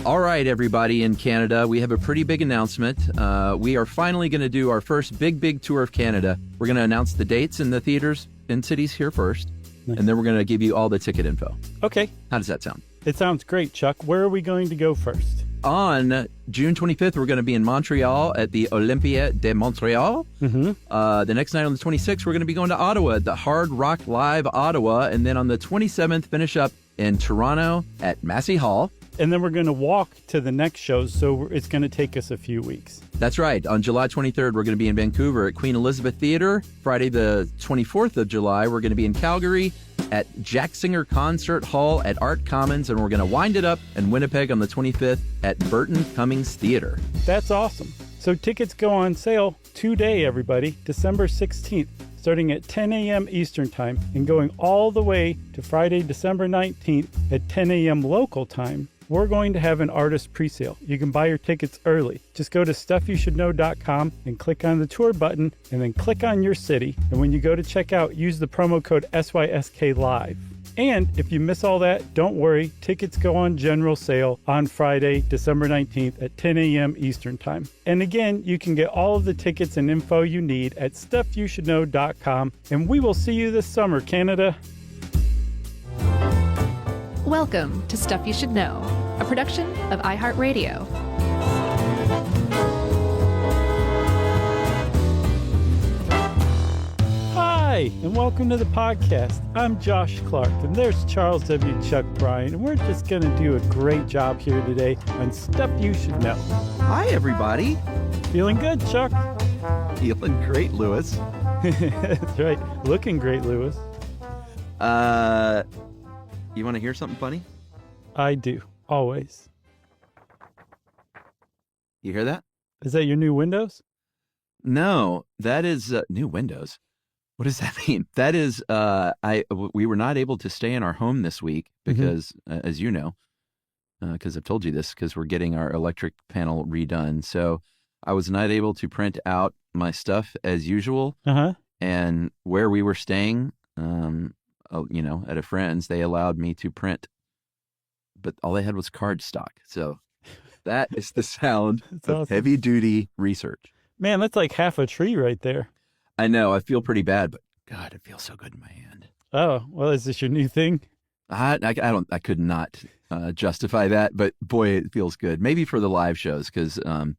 All right, everybody in Canada, we have a pretty big announcement. We are finally going to do our first big tour of Canada. We're going to announce the dates in the theaters in cities here first, and then we're going to give you all the ticket info. Okay. How does that sound? It sounds great, Chuck. Where are we going to go first? On June 25th, we're going to be in Montreal at the Olympia de Montreal. The next night on the 26th, we're going to be going to Ottawa at the Hard Rock Live Ottawa. And then on the 27th, finish up in Toronto at Massey Hall. And then we're going to walk to the next shows, so it's going to take us a few weeks. That's right. On July 23rd, we're going to be in Vancouver at Queen Elizabeth Theatre. Friday the 24th of July, we're going to be in Calgary at Jack Singer Concert Hall at Art Commons, and we're going to wind it up in Winnipeg on the 25th at Burton Cummings Theatre. That's awesome. So tickets go on sale today, everybody, December 16th, starting at 10 a.m. Eastern Time and going all the way to Friday, December 19th at 10 a.m. local time. We're going to have an artist presale. You can buy your tickets early. Just go to stuffyoushouldknow.com and click on the tour button and then click on your city. And when you go to check out, use the promo code SYSKLive. And if you miss all that, don't worry. Tickets go on general sale on Friday, December 19th at 10 a.m. Eastern Time. And again, you can get all of the tickets and info you need at stuffyoushouldknow.com. And we will see you this summer, Canada. Welcome to Stuff You Should Know, a production of iHeartRadio. Hi, and welcome to the podcast. I'm Josh Clark, and there's Charles W. Chuck Bryan, and we're just going to do a great job here today on Stuff You Should Know. Hi, everybody. Feeling good, Chuck? Feeling great, Lewis. That's right. Looking great, Lewis. You want to hear something funny? I do, always. You hear that? Is that your new Windows? No, that is new Windows. What does that mean? That is, we were not able to stay in our home this week because, as you know, because I've told you this, because we're getting our electric panel redone. So I was not able to print out my stuff as usual. And where we were staying, at a friend's, they allowed me to print, but all they had was cardstock. So that is the sound of awesome. Heavy duty research. Man, that's like half a tree right there. I know. I feel pretty bad, but God, it feels so good in my hand. Oh, well, is this your new thing? I could not justify that, but boy, it feels good. Maybe for the live shows, because over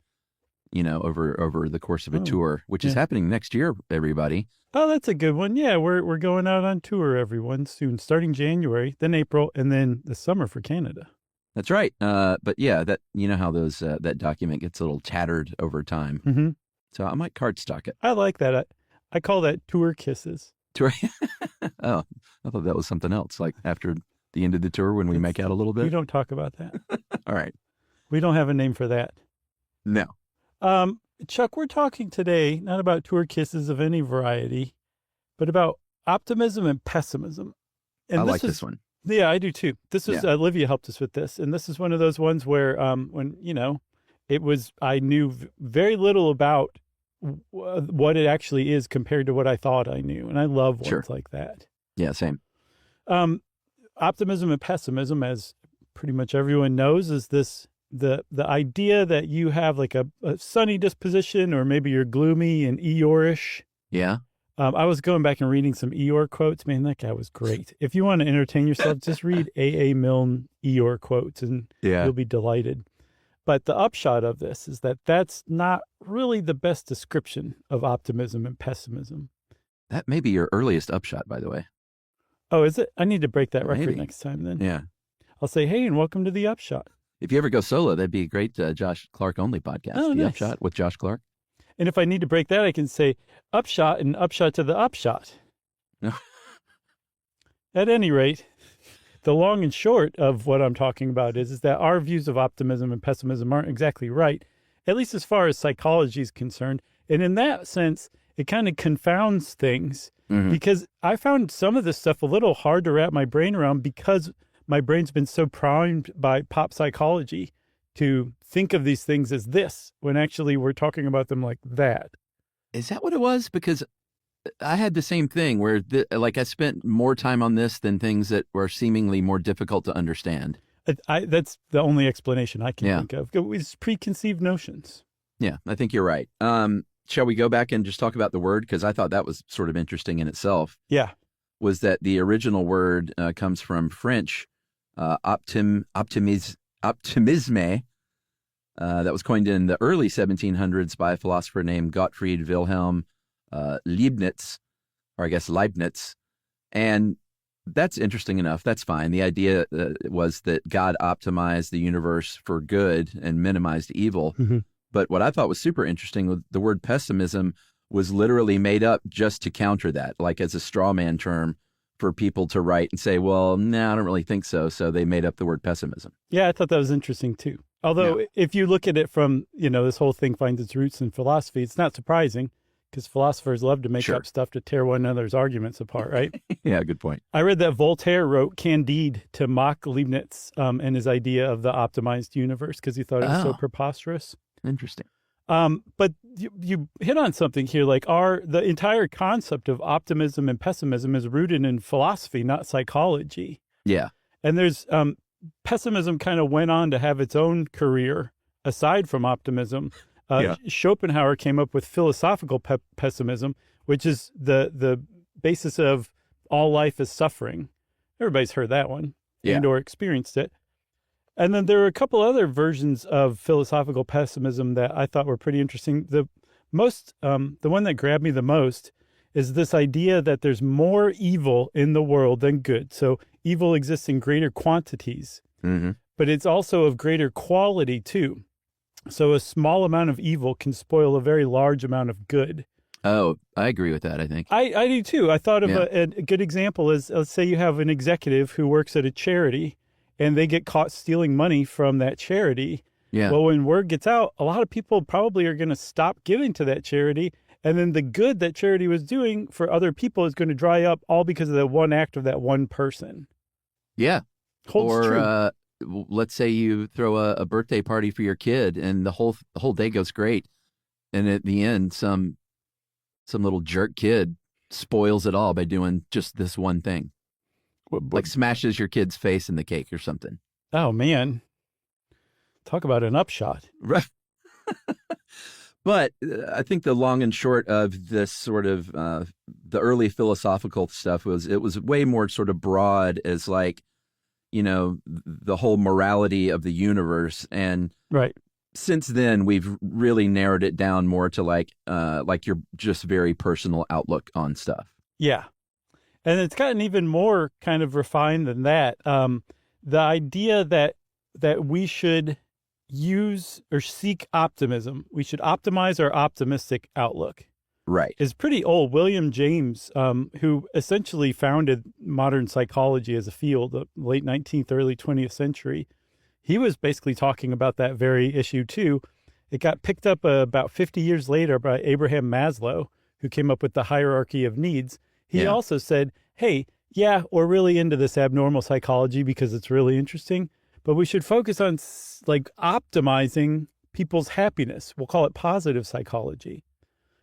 the course of a tour, which is happening next year, everybody. Oh, that's a good one. Yeah, we're going out on tour, everyone, soon, starting January, then April, and then the summer for Canada. That's right. But yeah, that how those that document gets a little tattered over time. So I might cardstock it. I like that. I call that tour kisses. Tour. Oh, I thought that was something else. Like after the end of the tour, when we make out a little bit. We don't talk about that. All right. We don't have a name for that. No. Chuck, we're talking today not about tour kisses of any variety, but about optimism and pessimism. And I like this one. Yeah, I do too. This was Olivia helped us with this, and this is one of those ones where, I knew very little about what it actually is compared to what I thought I knew, and I love ones like that. Yeah, same. Optimism and pessimism, as pretty much everyone knows, is this. The idea that you have like a sunny disposition, or maybe you're gloomy and Eeyore-ish. Yeah. I was going back and reading some Eeyore quotes. Man, that guy was great. If you want to entertain yourself, just read A.A. Milne Eeyore quotes and you'll be delighted. But the upshot of this is that that's not really the best description of optimism and pessimism. That may be your earliest upshot, by the way. Oh, is it? I need to break that record next time then. Yeah. I'll say, hey, and welcome to the Upshot. If you ever go solo, that'd be a great Josh Clark only podcast. Oh, the nice. Upshot with Josh Clark. And if I need to break that, I can say upshot and upshot to the upshot. At any rate, the long and short of what I'm talking about is that our views of optimism and pessimism aren't exactly right, at least as far as psychology is concerned. And in that sense, it kind of confounds things because I found some of this stuff a little hard to wrap my brain around because my brain's been so primed by pop psychology to think of these things as this, when actually we're talking about them like that. Is that what it was? Because I had the same thing where I spent more time on this than things that were seemingly more difficult to understand. That's the only explanation I can Yeah. think of. It was preconceived notions. Yeah, I think you're right. Shall we go back and just talk about the word? Because I thought that was sort of interesting in itself. Yeah. Was that the original word comes from French, optimisme, that was coined in the early 1700s by a philosopher named Gottfried Wilhelm Leibniz, or I guess Leibniz. And that's interesting enough. That's fine. The idea was that God optimized the universe for good and minimized evil. Mm-hmm. But what I thought was super interesting, the word pessimism was literally made up just to counter that, like as a straw man term for people to write and say, well, no, I don't really think so. So they made up the word pessimism. Yeah, I thought that was interesting too. Although if you look at it from, this whole thing finds its roots in philosophy, it's not surprising because philosophers love to make up stuff to tear one another's arguments apart, right? Yeah, good point. I read that Voltaire wrote Candide to mock Leibniz and his idea of the optimized universe because he thought it was so preposterous. Interesting. But you hit on something here, like the entire concept of optimism and pessimism is rooted in philosophy, not psychology. Yeah. And there's pessimism kind of went on to have its own career aside from optimism. Schopenhauer came up with philosophical pessimism, which is the basis of all life is suffering. Everybody's heard that one and or experienced it. And then there are a couple other versions of philosophical pessimism that I thought were pretty interesting. The one that grabbed me the most is this idea that there's more evil in the world than good. So evil exists in greater quantities, but it's also of greater quality too. So a small amount of evil can spoil a very large amount of good. Oh, I agree with that, I think. I do too. I thought of a good example is, let's say you have an executive who works at a charity and they get caught stealing money from that charity. Yeah. Well, when word gets out, a lot of people probably are going to stop giving to that charity. And then the good that charity was doing for other people is going to dry up all because of that one act of that one person. Yeah. Holds true. Let's say you throw a birthday party for your kid and the whole day goes great. And at the end, some little jerk kid spoils it all by doing just this one thing. Like smashes your kid's face in the cake or something. Oh, man. Talk about an upshot. Right. But I think the long and short of this sort of the early philosophical stuff was way more sort of broad as like, the whole morality of the universe. And since then, we've really narrowed it down more to like your just very personal outlook on stuff. Yeah. And it's gotten even more kind of refined than that. The idea that we should use or seek optimism, we should optimize our optimistic outlook. Right. Is pretty old. William James, who essentially founded modern psychology as a field, the late 19th, early 20th century, he was basically talking about that very issue too. It got picked up about 50 years later by Abraham Maslow, who came up with the hierarchy of needs. He also said, hey, we're really into this abnormal psychology because it's really interesting, but we should focus on like optimizing people's happiness. We'll call it positive psychology.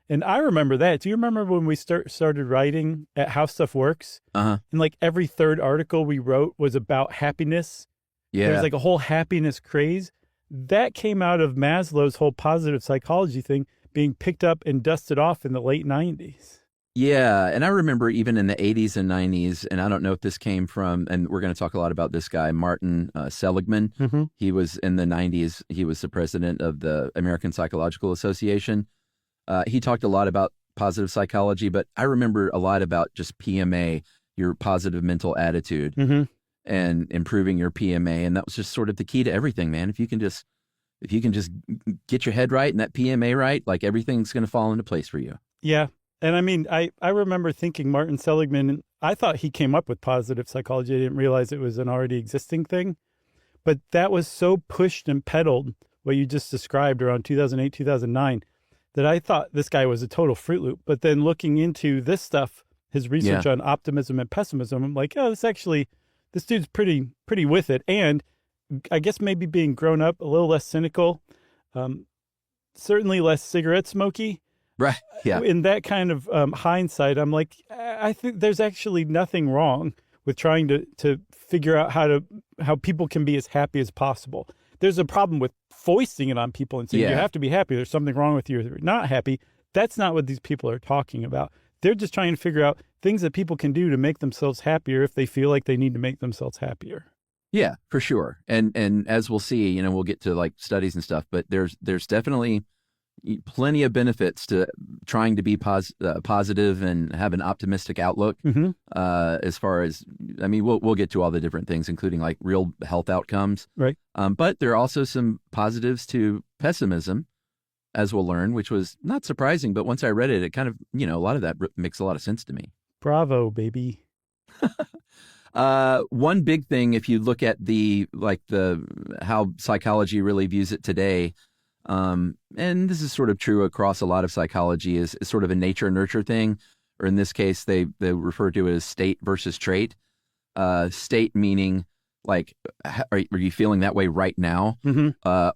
And I remember that. Do you remember when we started writing at How Stuff Works? And like every third article we wrote was about happiness. Yeah. There's like a whole happiness craze. That came out of Maslow's whole positive psychology thing being picked up and dusted off in the late 90s. Yeah, and I remember even in the 80s and 90s, and I don't know if this came from, and we're going to talk a lot about this guy, Martin Seligman. He was in the 90s. He was the president of the American Psychological Association. He talked a lot about positive psychology, but I remember a lot about just PMA, your positive mental attitude, and improving your PMA. And that was just sort of the key to everything, man. If you can just get your head right and that PMA right, like everything's going to fall into place for you. Yeah. And I mean, I remember thinking Martin Seligman, I thought he came up with positive psychology. I didn't realize it was an already existing thing. But that was so pushed and peddled, what you just described around 2008, 2009, that I thought this guy was a total Fruit Loop. But then looking into this stuff, his research on optimism and pessimism, I'm like, oh, this dude's pretty with it. And I guess maybe being grown up, a little less cynical, certainly less cigarette smoky. Right. Yeah. In that kind of hindsight, I'm like, I think there's actually nothing wrong with trying to figure out how people can be as happy as possible. There's a problem with foisting it on people and saying, you have to be happy. There's something wrong with you if you're not happy. That's not what these people are talking about. They're just trying to figure out things that people can do to make themselves happier if they feel like they need to make themselves happier. Yeah, for sure. And as we'll see, we'll get to like studies and stuff, but there's definitely plenty of benefits to trying to be positive and have an optimistic outlook. As far as, we'll get to all the different things, including like real health outcomes. Right. But there are also some positives to pessimism, as we'll learn, which was not surprising. But once I read it, it kind of, a lot of that makes a lot of sense to me. Bravo, baby. One big thing, if you look at how psychology really views it today, and this is sort of true across a lot of psychology, is sort of a nature-nurture thing, or in this case, they refer to it as state versus trait. State meaning, like, are you feeling that way right now?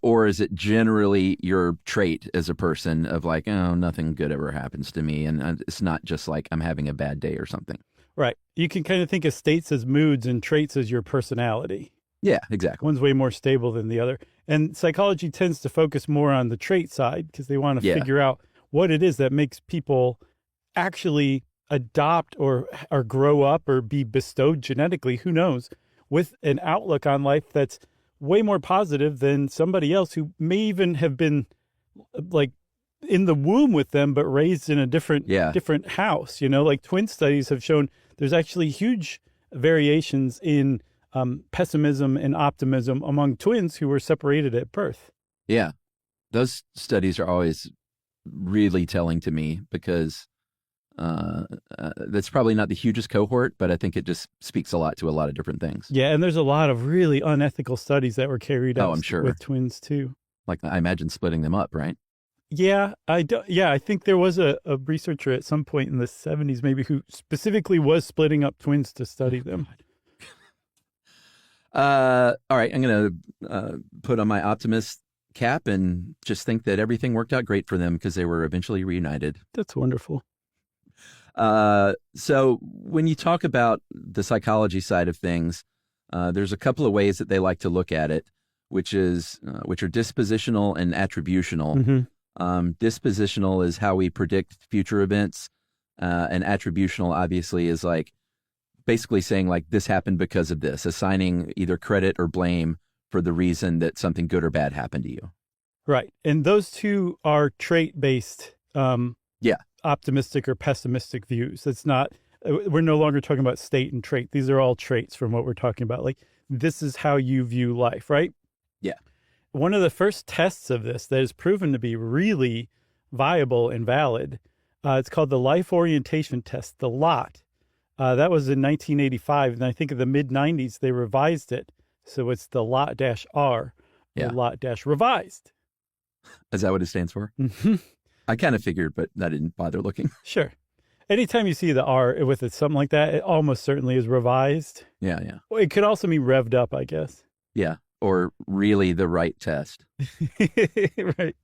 Or is it generally your trait as a person of like, oh, nothing good ever happens to me, and it's not just like I'm having a bad day or something. Right. You can kind of think of states as moods and traits as your personality. Yeah, exactly. One's way more stable than the other. And psychology tends to focus more on the trait side because they want to figure out what it is that makes people actually adopt or grow up or be bestowed genetically, who knows, with an outlook on life that's way more positive than somebody else who may even have been like in the womb with them, but raised in a different house. Like twin studies have shown there's actually huge variations in pessimism and optimism among twins who were separated at birth. Yeah. Those studies are always really telling to me because that's probably not the hugest cohort, but I think it just speaks a lot to a lot of different things. Yeah. And there's a lot of really unethical studies that were carried out I'm sure. with twins too. Like I imagine splitting them up, right? Yeah, I think there was a researcher at some point in the 70s maybe who specifically was splitting up twins to study them. All right, I'm going to put on my optimist cap and just think that everything worked out great for them because they were eventually reunited. That's wonderful. So when you talk about the psychology side of things, there's a couple of ways that they like to look at it, which are dispositional and attributional. Dispositional is how we predict future events, and attributional obviously is like basically saying like this happened because of this, assigning either credit or blame for the reason that something good or bad happened to you. Right. And those two are trait-based optimistic or pessimistic views. It's not, we're no longer talking about state and trait. These are all traits from what we're talking about. Like this is how you view life, right? Yeah. One of the first tests of this that is proven to be really viable and valid, it's called the Life Orientation Test, the LOT. That was in 1985, and I think in the mid-90s they revised it. So it's the LOT-R, or LOT-revised. Is that what it stands for? Mm-hmm. I kind of figured, but I didn't bother looking. Sure. Anytime you see the R with it, something like that, it almost certainly is revised. Yeah, yeah. Well, it could also mean revved up, I guess. Yeah. Or really the right test. Right.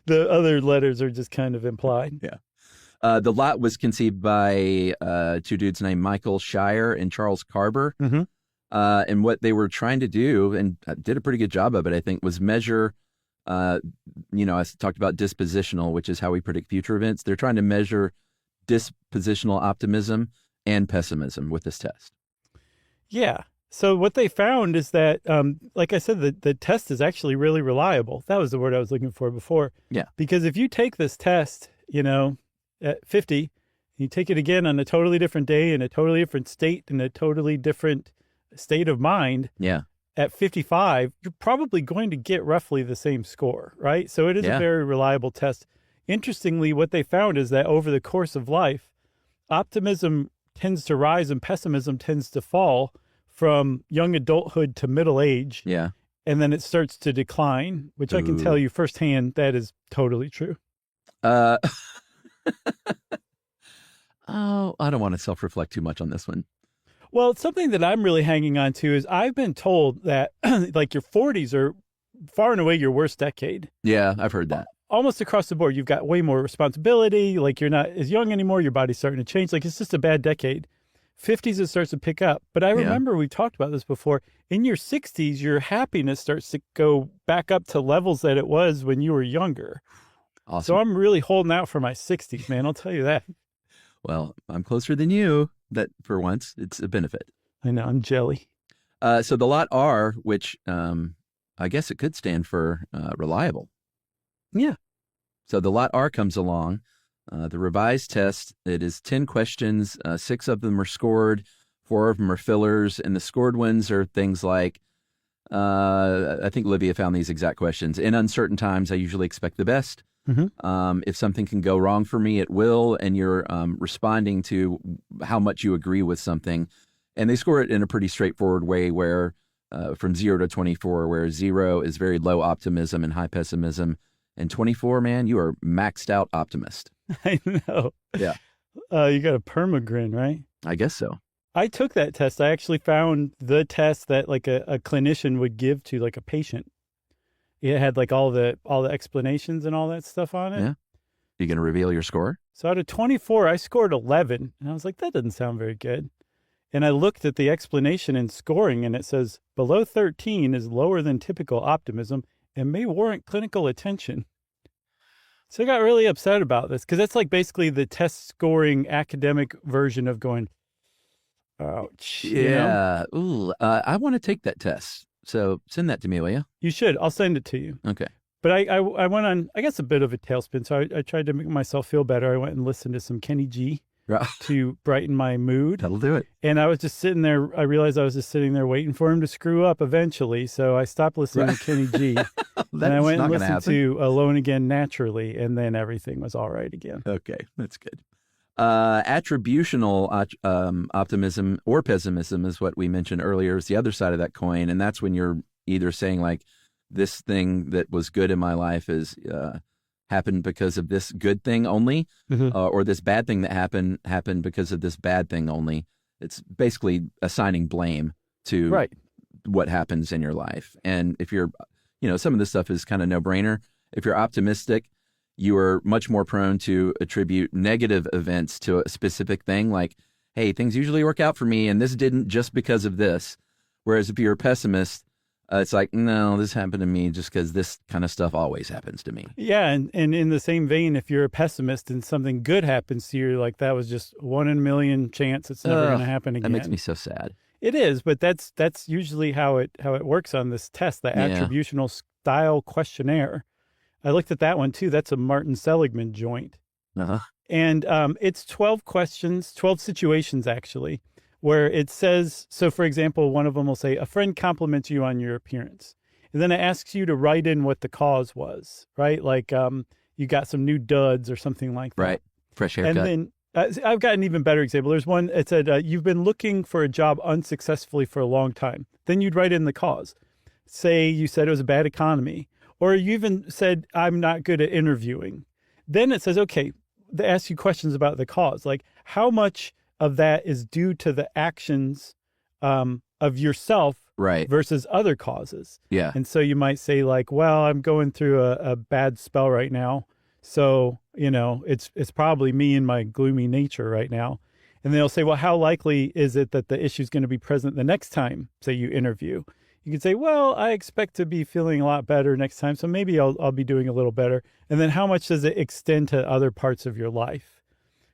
The other letters are just kind of implied. Yeah. The lot was conceived by two dudes named Michael Shire and Charles Carber. And what they were trying to do, and did a pretty good job of it, I think, was measure, I talked about dispositional, which is how we predict future events. They're trying to measure dispositional optimism and pessimism with this test. Yeah. So what they found is that, like I said, the test is actually really reliable. That was the word I was looking for before. Yeah. Because if you take this test, at 50, you take it again on a totally different day in a totally different state in a totally different state of mind. Yeah. At 55, you're probably going to get roughly the same score, right? So it is a very reliable test. Interestingly, what they found is that over the course of life, optimism tends to rise and pessimism tends to fall from young adulthood to middle age. Yeah. And then it starts to decline, which I can tell you firsthand, that is totally true. Oh, I don't want to self-reflect too much on this one. Well, it's something that I'm really hanging on to is I've been told that like your 40s are far and away your worst decade. Yeah, I've heard that. Almost across the board. You've got way more responsibility. Like you're not as young anymore. Your body's starting to change. Like it's just a bad decade. 50s, it starts to pick up. But I Yeah. remember we talked about this before. In your 60s, your happiness starts to go back up to levels that it was when you were younger. Awesome. So I'm really holding out for my 60s, man. I'll tell you that. Well, I'm closer than you. That for once, it's a benefit. I know, I'm jelly. So the lot R, which I guess it could stand for reliable. Yeah. So the lot R comes along. The revised test, it is 10 questions. 6 of them are scored. 4 of them are fillers. And the scored ones are things like, I think Olivia found these exact questions. In uncertain times, I usually expect the best. If something can go wrong for me, it will. And you're responding to how much you agree with something. And they score it in a pretty straightforward way where from 0 to 24, where 0 is very low optimism and high pessimism. And 24, man, you are maxed out optimist. I know. Yeah. You got a permagrin, right? I guess so. I took that test. I actually found the test that like a clinician would give to like a patient. It had like all the explanations and all that stuff on it. Yeah. You going to reveal your score? So out of 24, I scored 11. And I was like, that doesn't sound very good. And I looked at the explanation and scoring, and it says below 13 is lower than typical optimism and may warrant clinical attention. So I got really upset about this because that's like basically the test scoring academic version of going, ouch. You know? Yeah. Ooh, I want to take that test. So send that to me, will you? You should. I'll send it to you. Okay. But I went on, I guess, a bit of a tailspin. So I tried to make myself feel better. I went and listened to some Kenny G to brighten my mood. That'll do it. And I was just sitting there. I realized I was just sitting there waiting for him to screw up eventually. So I stopped listening to Kenny G. And I went and listened to Alone Again Naturally. And then everything was all right again. Okay. That's good. Attributional optimism or pessimism is what we mentioned earlier, is the other side of that coin. And that's when you're either saying like, this thing that was good in my life is happened because of this good thing only, or this bad thing that happened because of this bad thing only. It's basically assigning blame to what happens in your life. And if you're, some of this stuff is kind of no-brainer. If you're optimistic, you are much more prone to attribute negative events to a specific thing, like, hey, things usually work out for me, and this didn't just because of this. Whereas if you're a pessimist, it's like, no, this happened to me just because this kind of stuff always happens to me. Yeah, and in the same vein, if you're a pessimist and something good happens to you, like that was just 1 in a million chance it's never going to happen again. That makes me so sad. It is, but that's usually how it works on this test, the attributional style questionnaire. I looked at that one too. That's a Martin Seligman joint. And it's 12 questions, 12 situations actually, where it says, so for example, one of them will say, a friend compliments you on your appearance. And then it asks you to write in what the cause was, right? Like you got some new duds or something like that. Right. Fresh haircut. And then I've got an even better example. There's one, it said, you've been looking for a job unsuccessfully for a long time. Then you'd write in the cause. Say you said it was a bad economy. Or you even said, I'm not good at interviewing. Then it says, okay, they ask you questions about the cause. Like how much of that is due to the actions of yourself versus other causes. Yeah. And so you might say like, well, I'm going through a bad spell right now. So, it's probably me and my gloomy nature right now. And they'll say, well, how likely is it that the issue is going to be present the next time, say you interview? You can say, well, I expect to be feeling a lot better next time, so maybe I'll be doing a little better. And then how much does it extend to other parts of your life?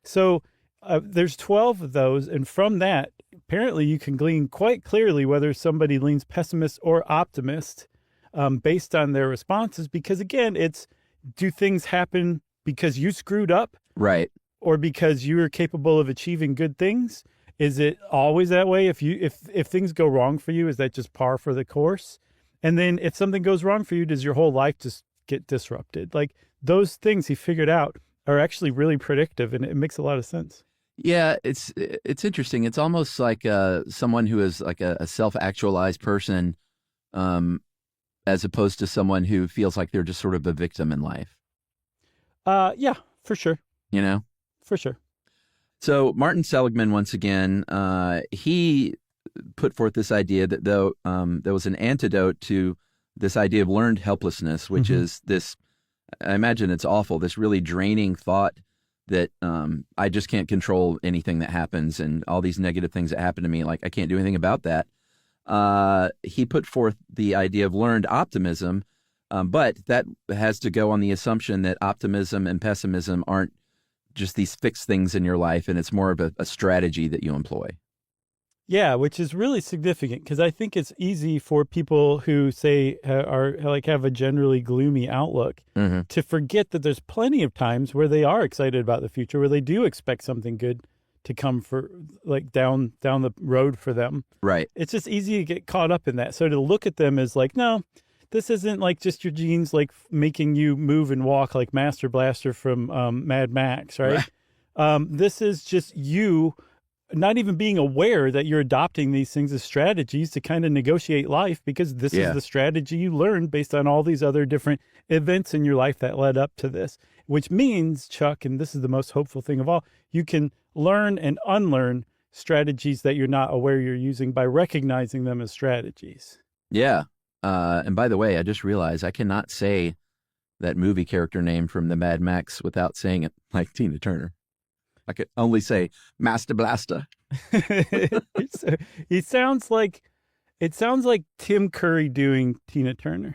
So there's 12 of those, and from that, apparently you can glean quite clearly whether somebody leans pessimist or optimist based on their responses, because again, it's do things happen because you screwed up? Right. Or because you are capable of achieving good things? Is it always that way? If things go wrong for you, is that just par for the course? And then if something goes wrong for you, does your whole life just get disrupted? Like those things he figured out are actually really predictive, and it makes a lot of sense. Yeah, it's interesting. It's almost like someone who is like a self-actualized person, as opposed to someone who feels like they're just sort of a victim in life. Yeah, for sure. For sure. So Martin Seligman, once again, he put forth this idea that though there was an antidote to this idea of learned helplessness, which is this, I imagine it's awful, this really draining thought that I just can't control anything that happens, and all these negative things that happen to me, like I can't do anything about that. He put forth the idea of learned optimism, but that has to go on the assumption that optimism and pessimism aren't just these fixed things in your life, and it's more of a strategy that you employ. Yeah, which is really significant because I think it's easy for people who say have a generally gloomy outlook to forget that there's plenty of times where they are excited about the future, where they do expect something good to come for like down the road for them. Right. It's just easy to get caught up in that. So to look at them as like, no, this isn't like just your genes like making you move and walk like Master Blaster from Mad Max, right? This is just you not even being aware that you're adopting these things as strategies to kind of negotiate life, because this is the strategy you learned based on all these other different events in your life that led up to this, which means, Chuck, and this is the most hopeful thing of all, you can learn and unlearn strategies that you're not aware you're using by recognizing them as strategies. Yeah. And by the way, I just realized I cannot say that movie character name from the Mad Max without saying it like Tina Turner. I could only say Master Blaster. It sounds like Tim Curry doing Tina Turner.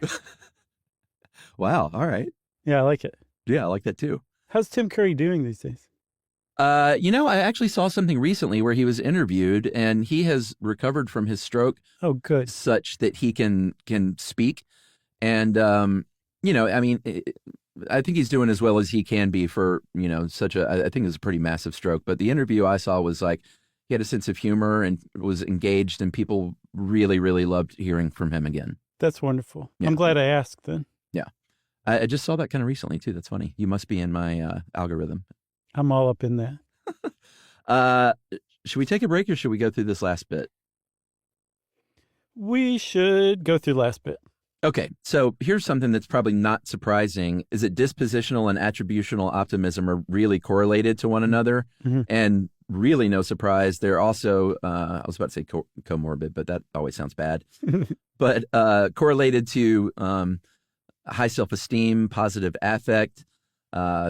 Wow. All right. Yeah, I like it. Yeah, I like that too. How's Tim Curry doing these days? I actually saw something recently where he was interviewed, and he has recovered from his stroke. Oh, good. Such that he can speak. And, I think he's doing as well as he can be for, I think it was a pretty massive stroke. But the interview I saw was like, he had a sense of humor and was engaged, and people really, really loved hearing from him again. That's wonderful. Yeah. I'm glad I asked then. Yeah. I just saw that kind of recently too. That's funny. You must be in my algorithm. I'm all up in that. Should we take a break or should we go through this last bit? We should go through last bit. Okay, so here's something that's probably not surprising, is that dispositional and attributional optimism are really correlated to one another. And really no surprise, they're also, I was about to say comorbid, but that always sounds bad. But correlated to high self-esteem, positive affect,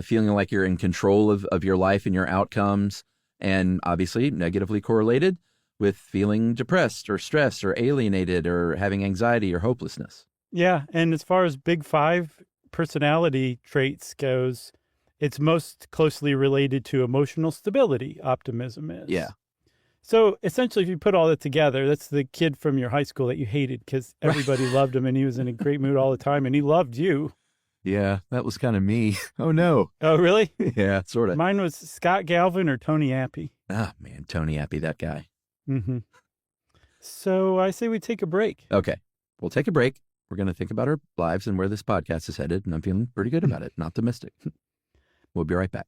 feeling like you're in control of your life and your outcomes, and obviously negatively correlated with feeling depressed or stressed or alienated or having anxiety or hopelessness. Yeah, and as far as big five personality traits goes, it's most closely related to emotional stability, optimism is. Yeah. So essentially, if you put all that together, that's the kid from your high school that you hated because everybody loved him and he was in a great mood all the time and he loved you. Yeah, that was kind of me. Oh, no. Oh, really? Yeah, sort of. Mine was Scott Galvin or Tony Appy. Ah, man, Tony Appy, that guy. So I say we take a break. Okay, we'll take a break. We're going to think about our lives and where this podcast is headed, and I'm feeling pretty good about it and optimistic. We'll be right back.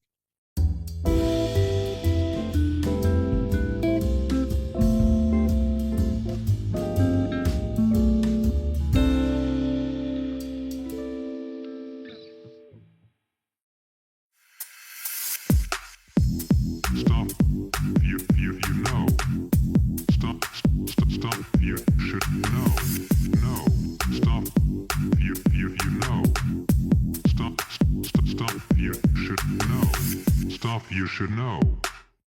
You should know.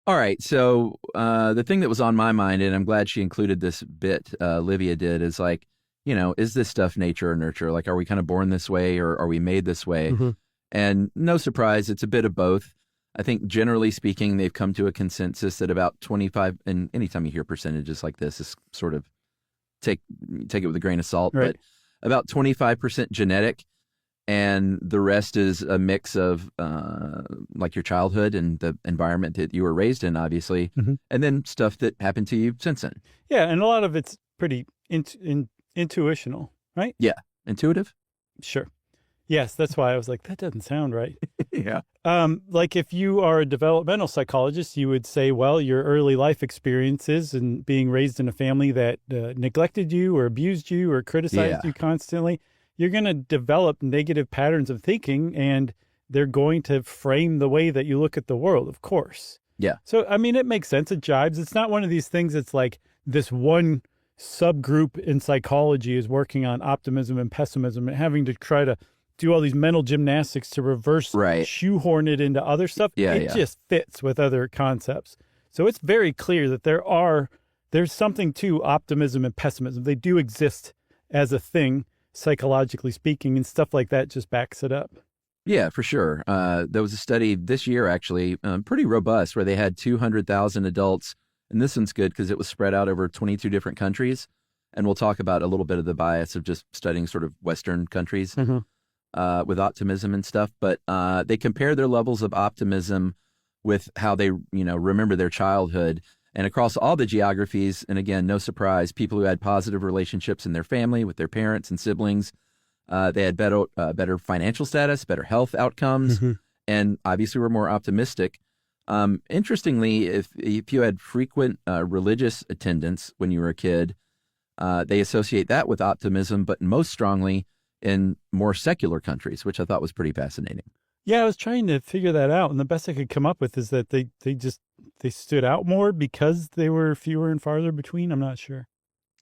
All right, so the thing that was on my mind, and I'm glad she included this bit, Livia did, is like, is this stuff nature or nurture? Like, are we kind of born this way or are we made this way? And no surprise, it's a bit of both. I think generally speaking, they've come to a consensus that about 25, and anytime you hear percentages like this, is sort of take it with a grain of salt, right. But about 25% genetic. And the rest is a mix of like your childhood and the environment that you were raised in, obviously, and then stuff that happened to you since then. Yeah, and a lot of it's pretty intuitional, right? Yeah, intuitive? Sure. Yes, that's why I was like, that doesn't sound right. Yeah. Like if you are a developmental psychologist, you would say, well, your early life experiences and being raised in a family that neglected you or abused you or criticized you constantly, you're going to develop negative patterns of thinking, and they're going to frame the way that you look at the world, of course. Yeah. So, I mean, it makes sense. It jives. It's not one of these things that's like this one subgroup in psychology is working on optimism and pessimism and having to try to do all these mental gymnastics to reverse Right. shoehorn it into other stuff. It just fits with other concepts. So it's very clear that there's something to optimism and pessimism. They do exist as a thing, psychologically speaking, and stuff like that just backs it up. Yeah, for sure. There was a study this year, actually, pretty robust, where they had 200,000 adults. And this one's good because it was spread out over 22 different countries. And we'll talk about a little bit of the bias of just studying sort of Western countries with optimism and stuff. But they compare their levels of optimism with how they, remember their childhood. And across all the geographies, and again, no surprise, people who had positive relationships in their family with their parents and siblings, they had better financial status, better health outcomes, and obviously were more optimistic. Interestingly, if you had frequent religious attendance when you were a kid, they associate that with optimism, but most strongly in more secular countries, which I thought was pretty fascinating. Yeah, I was trying to figure that out, and the best I could come up with is that they stood out more because they were fewer and farther between. I'm not sure.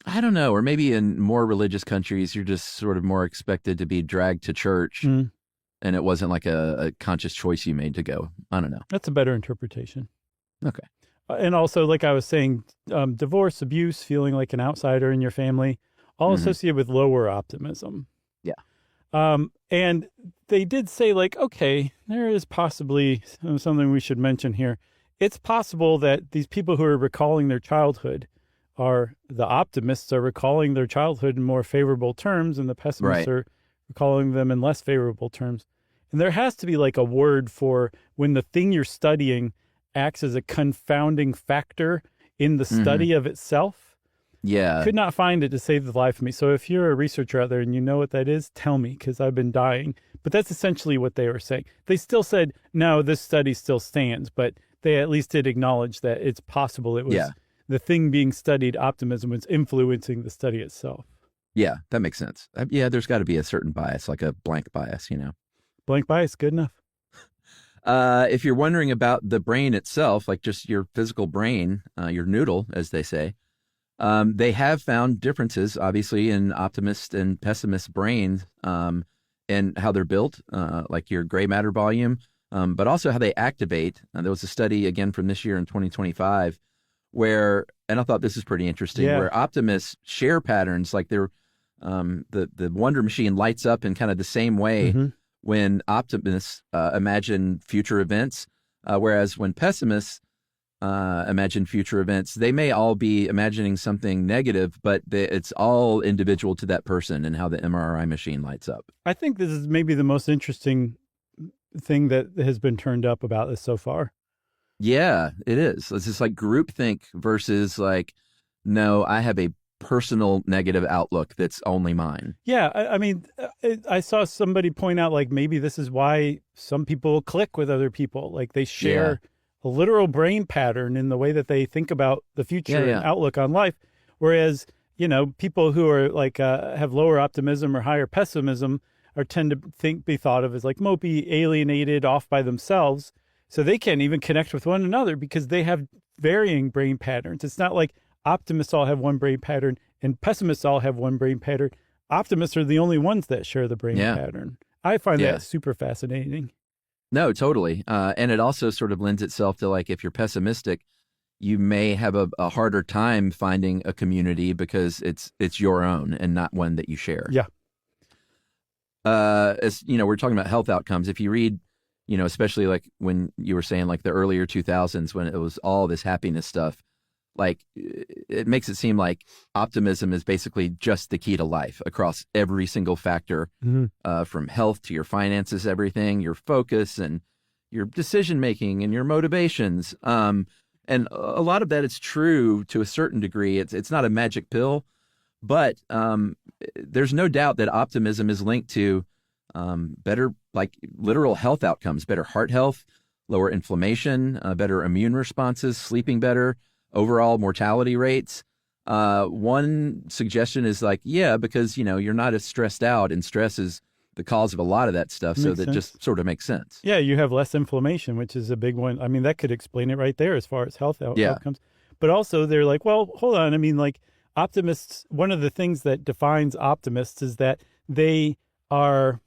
I don't know, or maybe in more religious countries, you're just sort of more expected to be dragged to church, and it wasn't like a conscious choice you made to go. I don't know. That's a better interpretation. Okay. And also, like I was saying, divorce, abuse, feeling like an outsider in your family, all associated with lower optimism. Yeah. And they did say, like, okay, there is possibly something we should mention here. It's possible that these people who are recalling their childhood the optimists are recalling their childhood in more favorable terms, and the pessimists are recalling them in less favorable terms. And there has to be like a word for when the thing you're studying acts as a confounding factor in the study of itself. Yeah. Could not find it to save the life of me. So if you're a researcher out there and you know what that is, tell me, because I've been dying. But that's essentially what they were saying. They still said, no, this study still stands, but they at least did acknowledge that it's possible it was the thing being studied, optimism, was influencing the study itself. Yeah, that makes sense. Yeah, there's got to be a certain bias, like a blank bias, Blank bias, good enough. If you're wondering about the brain itself, like just your physical brain, your noodle, as they say, they have found differences, obviously, in optimist and pessimist brains and how they're built, like your gray matter volume, but also how they activate. There was a study, again, from this year in 2025, where, and I thought this is pretty interesting, where optimists share patterns, like they're, the Wonder Machine lights up in kind of the same way when optimists imagine future events, whereas when pessimists imagine future events, they may all be imagining something negative, but it's all individual to that person and how the MRI machine lights up. I think this is maybe the most interesting thing that has been turned up about this so far. Yeah, it is. It's just like groupthink versus like, no, I have a personal negative outlook that's only mine. Yeah, I mean, I saw somebody point out, like, maybe this is why some people click with other people. Like, they share a literal brain pattern in the way that they think about the future and outlook on life. Whereas, people who are like, have lower optimism or higher pessimism tend to be thought of as like mopey, alienated, off by themselves. So they can't even connect with one another because they have varying brain patterns. It's not like optimists all have one brain pattern and pessimists all have one brain pattern. Optimists are the only ones that share the brain pattern. I find that super fascinating. No, totally. And it also sort of lends itself to, like, if you're pessimistic, you may have a harder time finding a community because it's your own and not one that you share. Yeah. As we're talking about health outcomes. If you read, especially like when you were saying like the earlier 2000s when it was all this happiness stuff, like it makes it seem like optimism is basically just the key to life across every single factor, from health to your finances, everything, your focus and your decision making and your motivations. And a lot of that is true to a certain degree. It's not a magic pill, but there's no doubt that optimism is linked to better, like, literal health outcomes, better heart health, lower inflammation, better immune responses, sleeping better, overall mortality rates. One suggestion is like, because, you're not as stressed out, and stress is the cause of a lot of that stuff. So that just sort of makes sense. Yeah, you have less inflammation, which is a big one. I mean, that could explain it right there as far as health outcomes. But also they're like, well, hold on. I mean, like, optimists, one of the things that defines optimists is that they are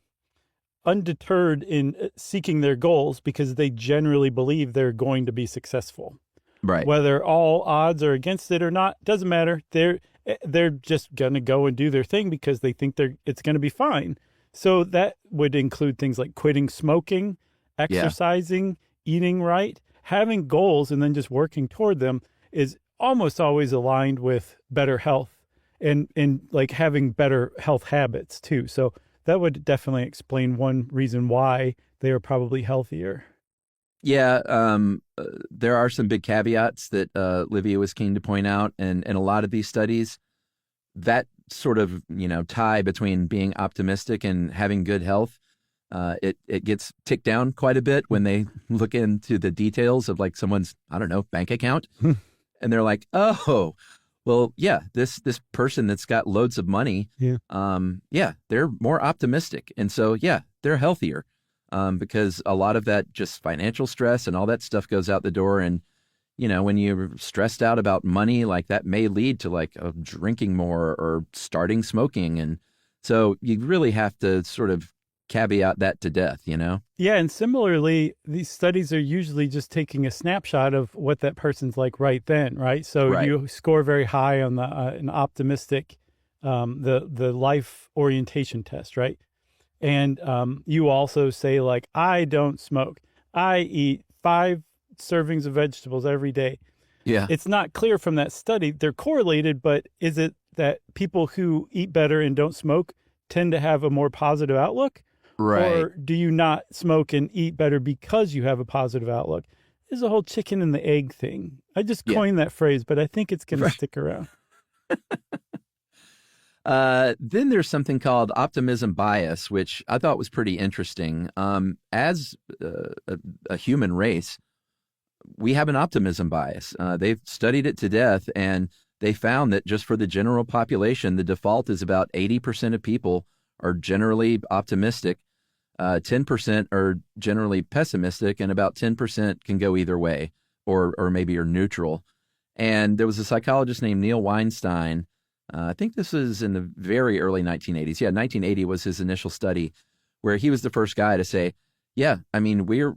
undeterred in seeking their goals because they generally believe they're going to be successful. Right. Whether all odds are against it or not, doesn't matter. They're just going to go and do their thing because they think it's going to be fine. So that would include things like quitting smoking, exercising, eating right, having goals, and then just working toward them is almost always aligned with better health and like having better health habits too. So that would definitely explain one reason why they are probably healthier. Yeah, there are some big caveats that Livia was keen to point out, and a lot of these studies, that sort of tie between being optimistic and having good health, it gets ticked down quite a bit when they look into the details of like someone's, I don't know, bank account, and they're like, oh, well, yeah, this person that's got loads of money, they're more optimistic, and so yeah, they're healthier. Because a lot of that just financial stress and all that stuff goes out the door. And, when you're stressed out about money, like that may lead to like drinking more or starting smoking. And so you really have to sort of caveat that to death, Yeah. And similarly, these studies are usually just taking a snapshot of what that person's like right then, right? So you score very high on an optimistic, the life orientation test, right? And you also say, like, I don't smoke. I eat 5 servings of vegetables every day. Yeah. It's not clear from that study. They're correlated, but is it that people who eat better and don't smoke tend to have a more positive outlook? Right. Or do you not smoke and eat better because you have a positive outlook? There's a whole chicken and the egg thing. I just coined that phrase, but I think it's going to stick around. Then there's something called optimism bias, which I thought was pretty interesting. As a human race, we have an optimism bias. They've studied it to death, and they found that just for the general population, the default is about 80% of people are generally optimistic, 10% are generally pessimistic, and about 10% can go either way, or maybe are neutral. And there was a psychologist named Neil Weinstein. I think this was in the very early 1980s. Yeah, 1980 was his initial study, where he was the first guy to say, yeah, I mean, we're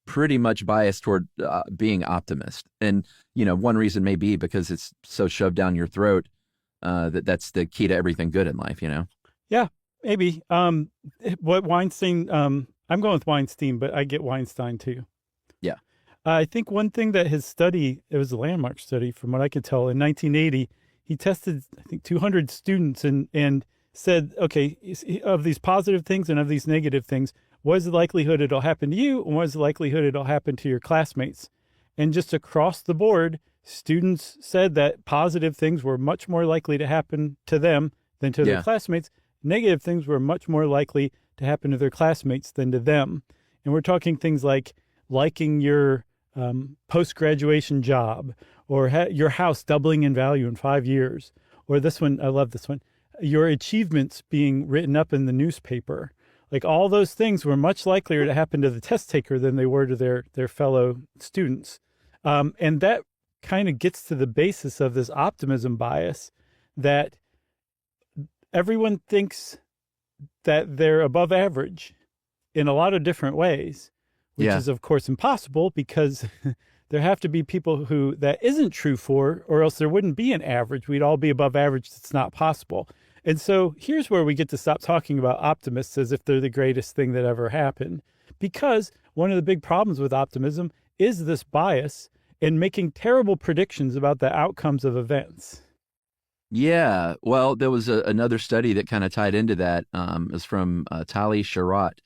pretty much biased toward being optimist. And, one reason may be because it's so shoved down your throat that's the key to everything good in life, Yeah, maybe. What Weinstein, I'm going with Weinstein, but I get Weinstein too. Yeah. I think one thing that his study, it was a landmark study from what I could tell, in 1980, he tested, I think, 200 students and said, okay, of these positive things and of these negative things, what is the likelihood it'll happen to you, and what is the likelihood it'll happen to your classmates? And just across the board, students said that positive things were much more likely to happen to them than to their classmates. Negative things were much more likely to happen to their classmates than to them. And we're talking things like liking your post-graduation job, or your house doubling in value in 5 years, or this one, I love this one, your achievements being written up in the newspaper. Like all those things were much likelier to happen to the test taker than they were to their fellow students. And that kind of gets to the basis of this optimism bias, that everyone thinks that they're above average in a lot of different ways, which is, of course, impossible because there have to be people who that isn't true for, or else there wouldn't be an average. We'd all be above average. It's not possible. And so here's where we get to stop talking about optimists as if they're the greatest thing that ever happened, because one of the big problems with optimism is this bias in making terrible predictions about the outcomes of events. Yeah, well, there was another study that kind of tied into that. It was from Tali Sharot,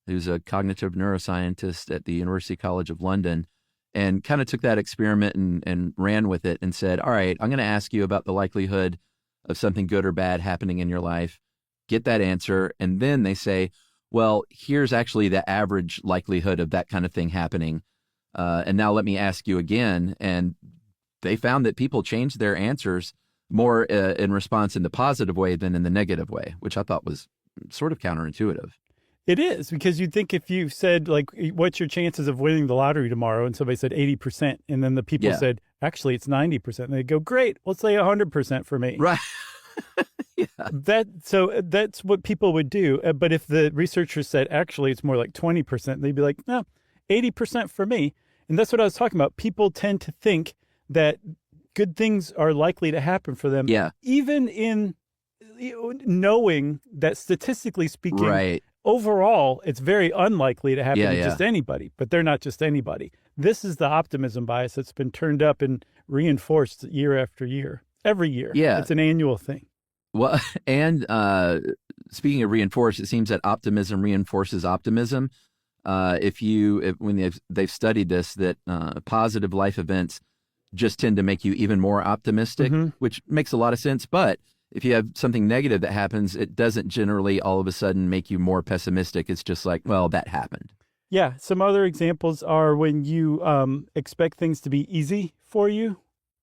who's a cognitive neuroscientist at the University College of London, and kind of took that experiment and ran with it and said, all right, I'm going to ask you about the likelihood of something good or bad happening in your life, get that answer, and then they say, well, here's actually the average likelihood of that kind of thing happening. And now let me ask you again. And they found that people changed their answers more in response in the positive way than in the negative way, which I thought was sort of counterintuitive. It is, because you'd think if you said, like, what's your chances of winning the lottery tomorrow? And somebody said 80%. And then the people said, actually, it's 90%. And they'd go, great, let's say 100% for me. Right. That's what people would do. But if the researchers said, actually, it's more like 20%, they'd be like, no, 80% for me. And that's what I was talking about. People tend to think that good things are likely to happen for them. Yeah. Even in knowing that statistically speaking, Right. overall, it's very unlikely to happen Yeah, to yeah. just anybody, but they're not just anybody. This is the optimism bias that's been turned up and reinforced year after year, every year. Yeah. It's an annual thing. Well, and speaking of reinforce, it seems that optimism reinforces optimism. When they've studied this, that positive life events just tend to make you even more optimistic, which makes a lot of sense. But if you have something negative that happens, it doesn't generally all of a sudden make you more pessimistic. It's just like, well, that happened. Yeah. Some other examples are when you expect things to be easy for you.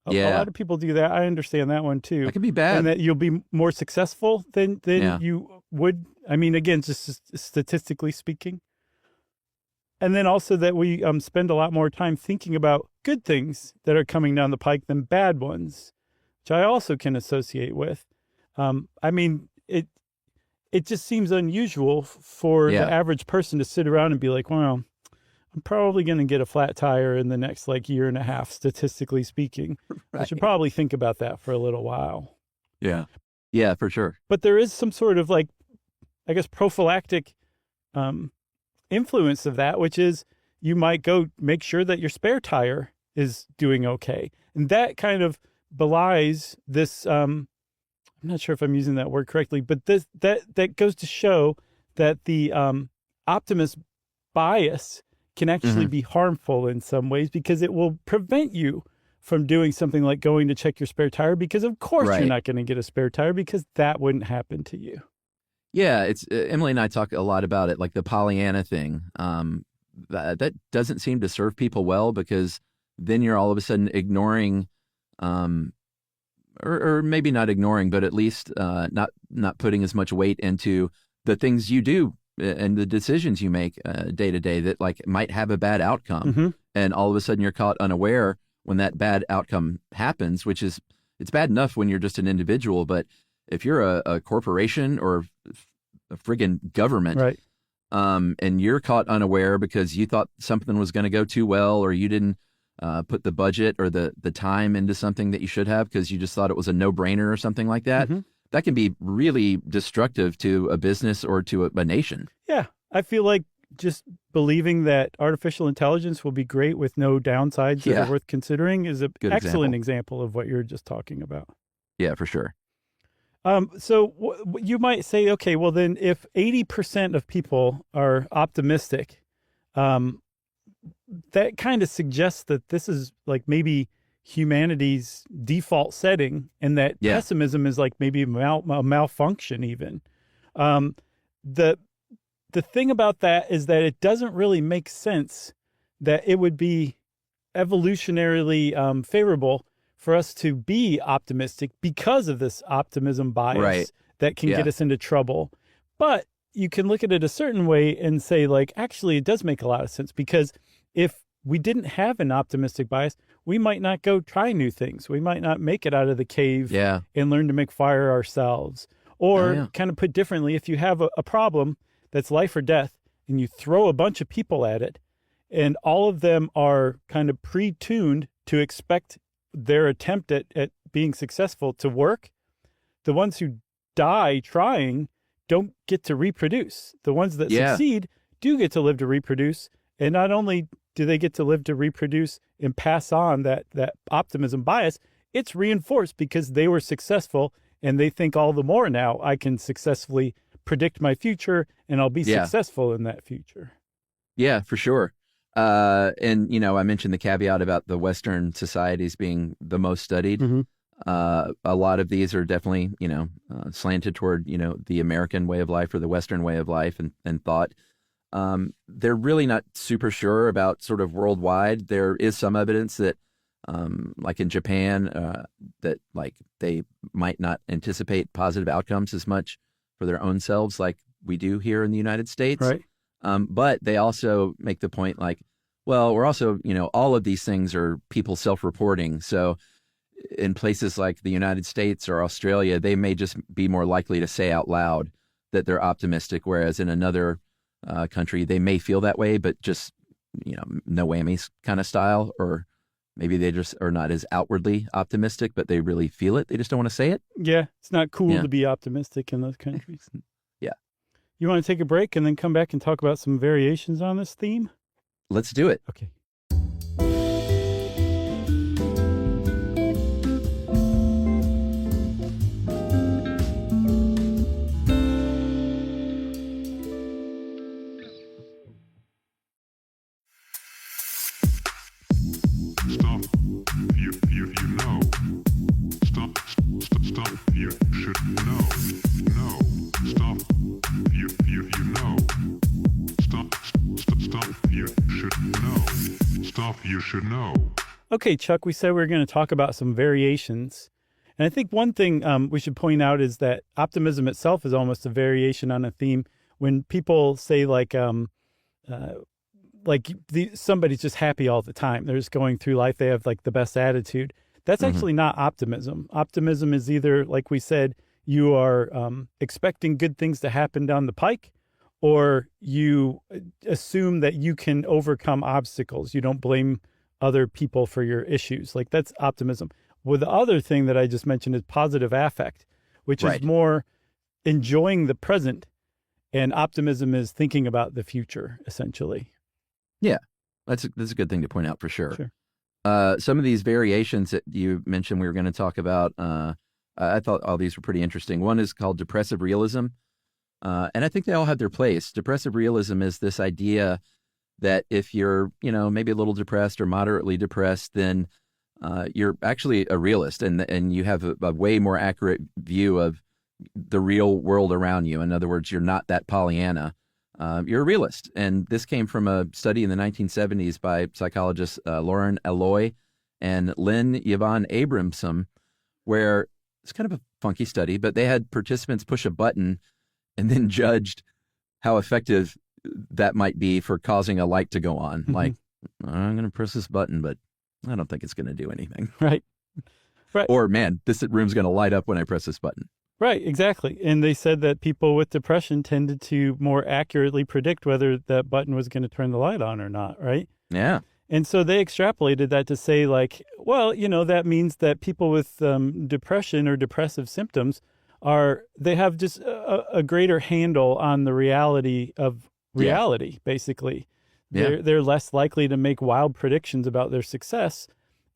A lot of people do that. I understand that one too. That can be bad. And that you'll be more successful than you would. I mean, again, just statistically speaking. And then also that we spend a lot more time thinking about good things that are coming down the pike than bad ones, which I also can associate with. I mean, it just seems unusual for the average person to sit around and be like, well, I'm probably going to get a flat tire in the next year and a half, statistically speaking. Right. I should probably think about that for a little while. Yeah. Yeah, for sure. But there is some sort of I guess, prophylactic influence of that, which is you might go make sure that your spare tire is doing okay. And that kind of belies this, I'm not sure if I'm using that word correctly, but that goes to show that the optimist bias can actually be harmful in some ways, because it will prevent you from doing something like going to check your spare tire, because of course you're not going to get a spare tire, because that wouldn't happen to you. Yeah, it's Emily and I talk a lot about it, like the Pollyanna thing. That doesn't seem to serve people well, because then you're all of a sudden ignoring, or maybe not ignoring, but at least not putting as much weight into the things you do and the decisions you make day to day that might have a bad outcome, and all of a sudden you're caught unaware when that bad outcome happens. Which is, it's bad enough when you're just an individual, but if you're a corporation or a friggin' government, right, and you're caught unaware because you thought something was going to go too well, or you didn't put the budget or the time into something that you should have because you just thought it was a no-brainer or something like that, that can be really destructive to a business or to a nation. Yeah, I feel like just believing that artificial intelligence will be great with no downsides that are worth considering is an excellent example of what you're just talking about. Yeah, for sure. So you might say, okay, well then if 80% of people are optimistic, that kind of suggests that this is maybe humanity's default setting, and that pessimism is maybe a malfunction even. The thing about that is that it doesn't really make sense that it would be evolutionarily favorable for us to be optimistic because of this optimism bias that can get us into trouble. But you can look at it a certain way and say, actually, it does make a lot of sense, because if we didn't have an optimistic bias, we might not go try new things. We might not make it out of the cave and learn to make fire ourselves. Or kind of put differently, if you have a problem that's life or death and you throw a bunch of people at it and all of them are kind of pre-tuned to expect their attempt at being successful to work, the ones who die trying don't get to reproduce. The ones that succeed do get to live to reproduce. And not only do they get to live to reproduce and pass on that optimism bias, it's reinforced because they were successful and they think all the more now I can successfully predict my future and I'll be successful in that future. Yeah, for sure. And, I mentioned the caveat about the Western societies being the most studied. A lot of these are definitely, slanted toward, the American way of life or the Western way of life and thought. They're really not super sure about sort of worldwide. There is some evidence that, like in Japan, that they might not anticipate positive outcomes as much for their own selves like we do here in the United States. Right. But they also make the point well, we're also, all of these things are people self-reporting. So in places like the United States or Australia, they may just be more likely to say out loud that they're optimistic, whereas in another country, they may feel that way, but just, no whammies kind of style, or maybe they just are not as outwardly optimistic, but they really feel it. They just don't want to say it. Yeah, it's not cool to be optimistic in those countries. Yeah. You want to take a break and then come back and talk about some variations on this theme? Let's do it. Okay. You should know. Okay, Chuck, we said we were going to talk about some variations. And I think one thing we should point out is that optimism itself is almost a variation on a theme. When people say somebody's just happy all the time, they're just going through life, they have like the best attitude. That's actually not optimism. Optimism is either, like we said, you are expecting good things to happen down the pike, or you assume that you can overcome obstacles. You don't blame other people for your issues. Like, that's optimism. Well, the other thing that I just mentioned is positive affect, which is more enjoying the present, and optimism is thinking about the future, essentially. Yeah, that's a good thing to point out for sure. Sure. Some of these variations that you mentioned we were going to talk about, I thought all these were pretty interesting. One is called depressive realism. And I think they all have their place. Depressive realism is this idea that if you're, maybe a little depressed or moderately depressed, then you're actually a realist, and you have a way more accurate view of the real world around you. In other words, you're not that Pollyanna. You're a realist. And this came from a study in the 1970s by psychologists Lauren Alloy and Lynn Yvonne Abramson, where it's kind of a funky study, but they had participants push a button and then judged how effective that might be for causing a light to go on. Mm-hmm. Like, I'm going to press this button, but I don't think it's going to do anything. Right. Or, man, this room's going to light up when I press this button. Right, exactly. And they said that people with depression tended to more accurately predict whether that button was going to turn the light on or not, right? Yeah. And so they extrapolated that to say, like, well, that means that people with depression or depressive symptoms they have just a greater handle on the reality of reality, basically. Yeah. They're less likely to make wild predictions about their success,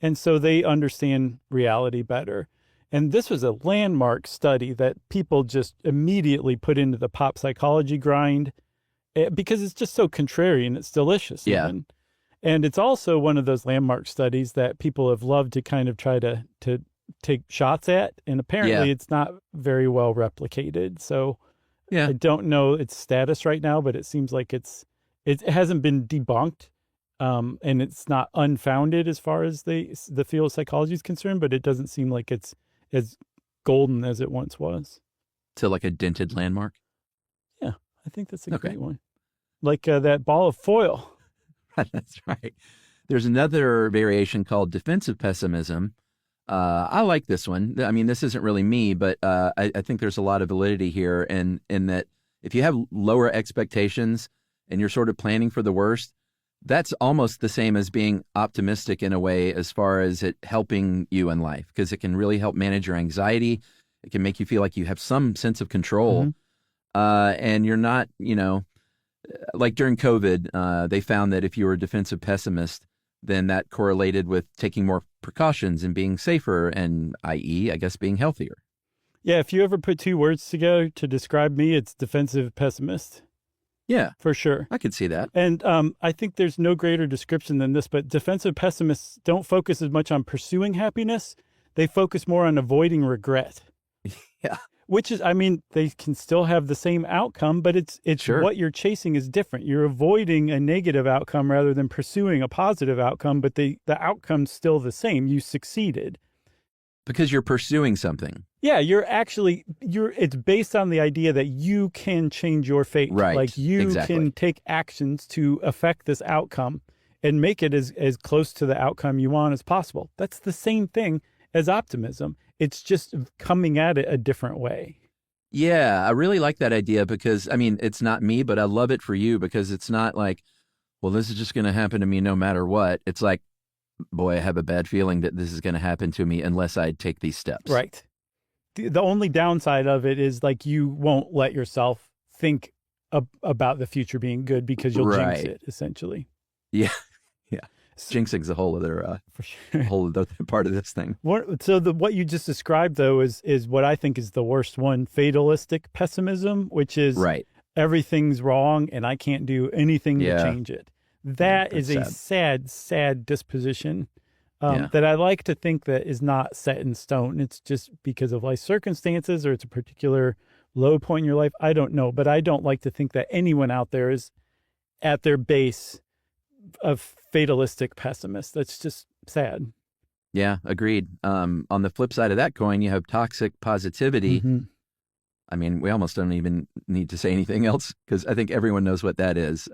and so they understand reality better. And this was a landmark study that people just immediately put into the pop psychology grind because it's just so contrarian. It's delicious. Yeah. Even. And it's also one of those landmark studies that people have loved to kind of try to take shots at, and apparently it's not very well replicated. So I don't know its status right now, but it seems like it hasn't been debunked, and it's not unfounded as far as the field of psychology is concerned, but it doesn't seem like it's as golden as it once was. So like a dented landmark? Yeah, I think that's a great one. Like that ball of foil. That's right. There's another variation called defensive pessimism. I like this one. I mean, this isn't really me, but I think there's a lot of validity here in that if you have lower expectations and you're sort of planning for the worst, that's almost the same as being optimistic in a way as far as it helping you in life, because it can really help manage your anxiety. It can make you feel like you have some sense of control. And you're not, like during COVID, they found that if you were a defensive pessimist, then that correlated with taking more precautions and being safer, and i.e., I guess, being healthier. Yeah, if you ever put two words together to describe me, it's defensive pessimist. Yeah. For sure. I could see that. And I think there's no greater description than this, but defensive pessimists don't focus as much on pursuing happiness. They focus more on avoiding regret. Yeah. Which is, I mean, they can still have the same outcome, but it's sure. What you're chasing is different. You're avoiding a negative outcome rather than pursuing a positive outcome, but the outcome's still the same. You succeeded. Because you're pursuing something. Yeah, it's based on the idea that you can change your fate. Right. Like you can take actions to affect this outcome and make it as close to the outcome you want as possible. That's the same thing as optimism. It's just coming at it a different way. Yeah, I really like that idea because, I mean, it's not me, but I love it for you because it's not like, well, this is just going to happen to me no matter what. It's like, boy, I have a bad feeling that this is going to happen to me unless I take these steps. Right. The only downside of it is like you won't let yourself think about the future being good because you'll jinx it, essentially. Yeah. Yeah. Jinxing's a whole other for sure. whole other part of this thing. So what you just described, though, is what I think is the worst one, fatalistic pessimism, which is everything's wrong and I can't do anything to change it. That is a sad disposition that I like to think that is not set in stone. It's just because of life circumstances or it's a particular low point in your life. I don't know, but I don't like to think that anyone out there is at their base a fatalistic pessimist. That's just sad. Yeah, agreed. On the flip side of that coin, you have toxic positivity. Mm-hmm. I mean, we almost don't even need to say anything else because I think everyone knows what that is.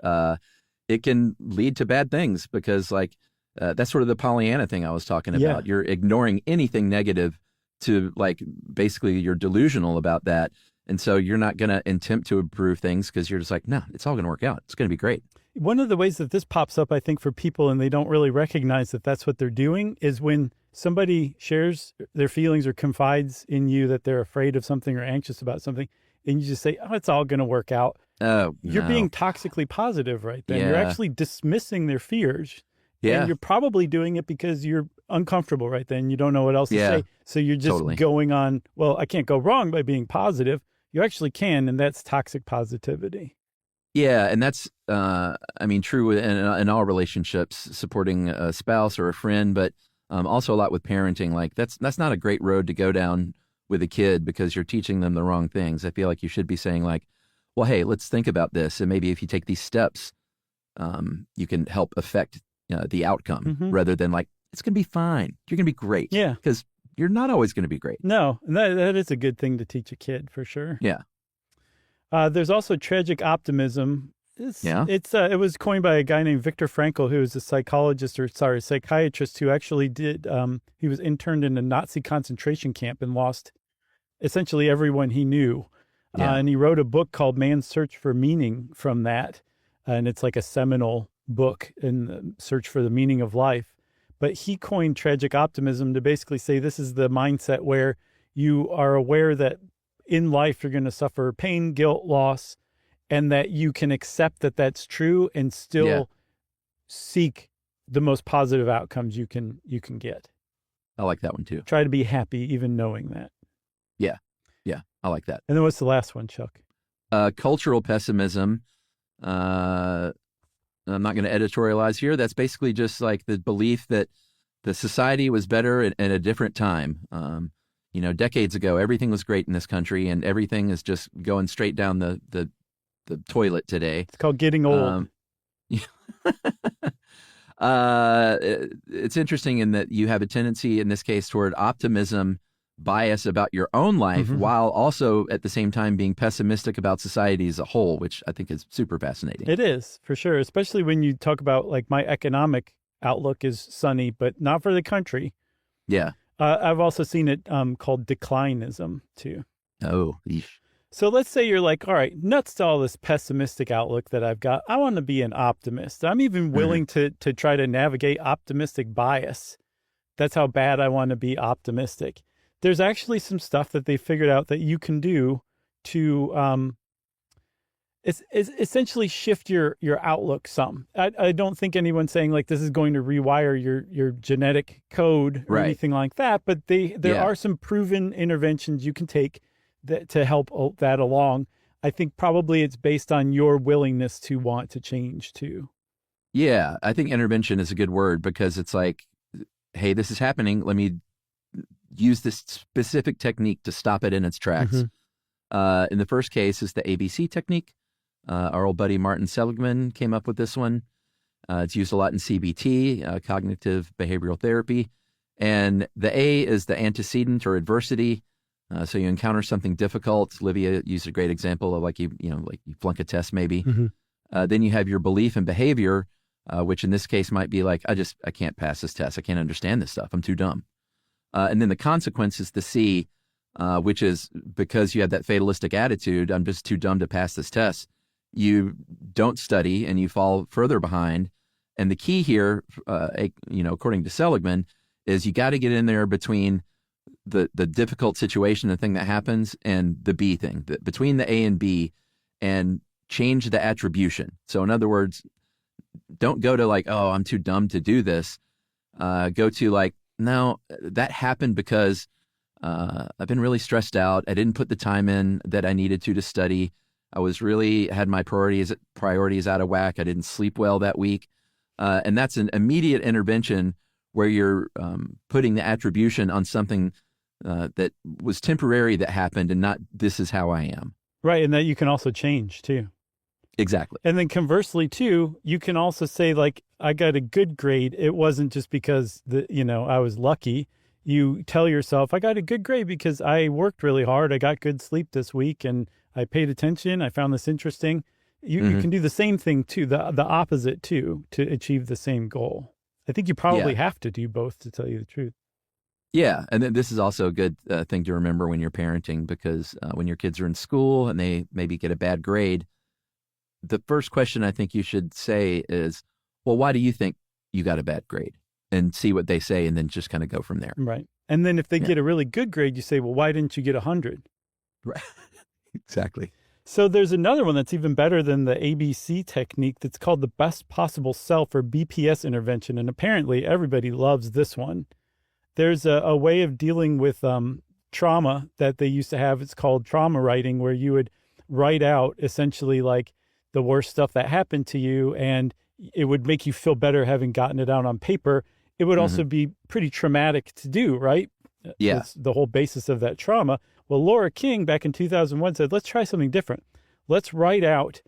It can lead to bad things because, like, that's sort of the Pollyanna thing I was talking about. You're ignoring anything negative to, like, basically you're delusional about that. And so you're not going to attempt to improve things because you're just like, no, it's all going to work out. It's going to be great. One of the ways that this pops up, I think, for people and they don't really recognize that that's what they're doing is when somebody shares their feelings or confides in you that they're afraid of something or anxious about something, and you just say, oh, it's all going to work out. Oh, You're being toxically positive right then. You're actually dismissing their fears. Yeah. And you're probably doing it because you're uncomfortable right then. You don't know what else to say. So you're just going on, well, I can't go wrong by being positive. You actually can, and that's toxic positivity. Yeah, and that's, I mean, true in all relationships, supporting a spouse or a friend, but also a lot with parenting. Like, that's not a great road to go down with a kid because you're teaching them the wrong things. I feel like you should be saying, like, well, hey, let's think about this, and maybe if you take these steps, you can help affect the outcome rather than like, it's going to be fine. You're going to be great. Yeah. Because you're not always going to be great. No, that is a good thing to teach a kid for sure. Yeah. There's also tragic optimism. It was coined by a guy named Viktor Frankl, who was a psychiatrist who actually he was interned in a Nazi concentration camp and lost essentially everyone he knew. And he wrote a book called Man's Search for Meaning from that. And it's like a seminal book in the search for the meaning of life. But he coined tragic optimism to basically say this is the mindset where you are aware that in life you're going to suffer pain, guilt, loss, and that you can accept that that's true and still seek the most positive outcomes you can get. I like that one too. Try to be happy even knowing that. Yeah. Yeah. I like that. And then what's the last one, Chuck? Cultural pessimism. I'm not going to editorialize here. That's basically just like the belief that the society was better at a different time. Decades ago, everything was great in this country, and everything is just going straight down the toilet today. It's called getting old. It's interesting in that you have a tendency, in this case, toward optimism bias about your own life, while also at the same time being pessimistic about society as a whole, which I think is super fascinating. It is, for sure, especially when you talk about, like, my economic outlook is sunny, but not for the country. Yeah. I've also seen it called declinism, too. Oh, eesh. So let's say you're like, all right, nuts to all this pessimistic outlook that I've got. I want to be an optimist. I'm even willing to try to navigate optimistic bias. That's how bad I want to be optimistic. There's actually some stuff that they figured out that you can do to it's essentially shift your outlook some. I don't think anyone's saying like this is going to rewire your genetic code or anything like that, but there are some proven interventions you can take that to help that along. I think probably it's based on your willingness to want to change too. Yeah, I think intervention is a good word because it's like, hey, this is happening. Let me use this specific technique to stop it in its tracks. In the first case is the ABC technique. Our old buddy Martin Seligman came up with this one. It's used a lot in CBT, cognitive behavioral therapy. And the A is the antecedent or adversity. So you encounter something difficult. Livia used a great example of like you flunk a test maybe. Then you have your belief and behavior, which in this case might be like, I can't pass this test. I can't understand this stuff. I'm too dumb. And then the consequence is the C, which is because you have that fatalistic attitude, I'm just too dumb to pass this test. You don't study and you fall further behind. And the key here, according to Seligman, is you got to get in there between the difficult situation, the thing that happens, and the B thing, between the A and B, and change the attribution. So in other words, don't go to like, oh, I'm too dumb to do this. Go to like, no, that happened because I've been really stressed out. I didn't put the time in that I needed to study. I was really had my priorities out of whack. I didn't sleep well that week. And that's an immediate intervention where you're putting the attribution on something that was temporary that happened and not this is how I am. Right. And that you can also change too. Exactly. And then conversely too, you can also say like, I got a good grade. It wasn't just because I was lucky. You tell yourself, I got a good grade because I worked really hard. I got good sleep this week and I paid attention. I found this interesting. You can do the same thing too, the opposite too, to achieve the same goal. I think you probably have to do both, to tell you the truth. Yeah. And then this is also a good thing to remember when you're parenting, because when your kids are in school and they maybe get a bad grade, the first question I think you should say is, well, why do you think you got a bad grade? And see what they say, and then just kind of go from there. Right. And then if they get a really good grade, you say, well, why didn't you get 100? Right. Exactly. So there's another one that's even better than the ABC technique that's called the best possible self, or BPS intervention. And apparently everybody loves this one. There's a way of dealing with trauma that they used to have. It's called trauma writing, where you would write out essentially like the worst stuff that happened to you, and it would make you feel better having gotten it out on paper. It would also be pretty traumatic to do, right? Yeah. It's the whole basis of that trauma. Well, Laura King back in 2001 said, let's try something different. Let's write out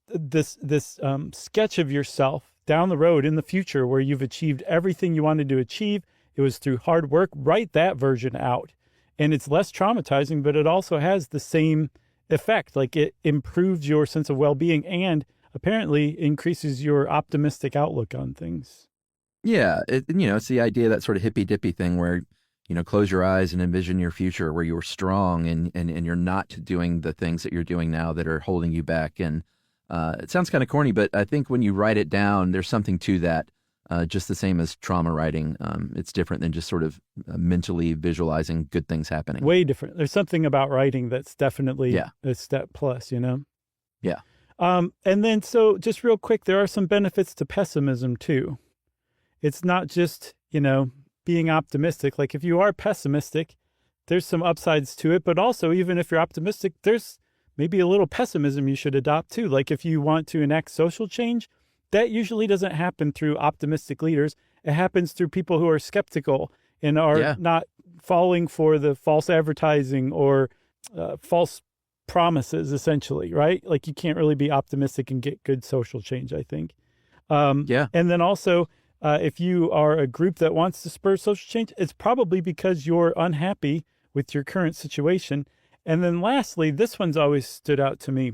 this sketch of yourself down the road in the future where you've achieved everything you wanted to achieve. It was through hard work. Write that version out. And it's less traumatizing, but it also has the same effect. Like it improves your sense of well-being and apparently increases your optimistic outlook on things. Yeah. It's the idea, that sort of hippy dippy thing where, close your eyes and envision your future where you're strong and you're not doing the things that you're doing now that are holding you back. And it sounds kind of corny, but I think when you write it down, there's something to that. Just the same as trauma writing. It's different than just sort of mentally visualizing good things happening. Way different. There's something about writing that's definitely a step plus, Yeah. And then, so just real quick, there are some benefits to pessimism too. It's not just, being optimistic. Like if you are pessimistic, there's some upsides to it, but also even if you're optimistic, there's maybe a little pessimism you should adopt too. Like if you want to enact social change, that usually doesn't happen through optimistic leaders. It happens through people who are skeptical and are not falling for the false advertising or false promises, essentially, right? Like you can't really be optimistic and get good social change, I think. And then also, if you are a group that wants to spur social change, it's probably because you're unhappy with your current situation. And then lastly, this one's always stood out to me.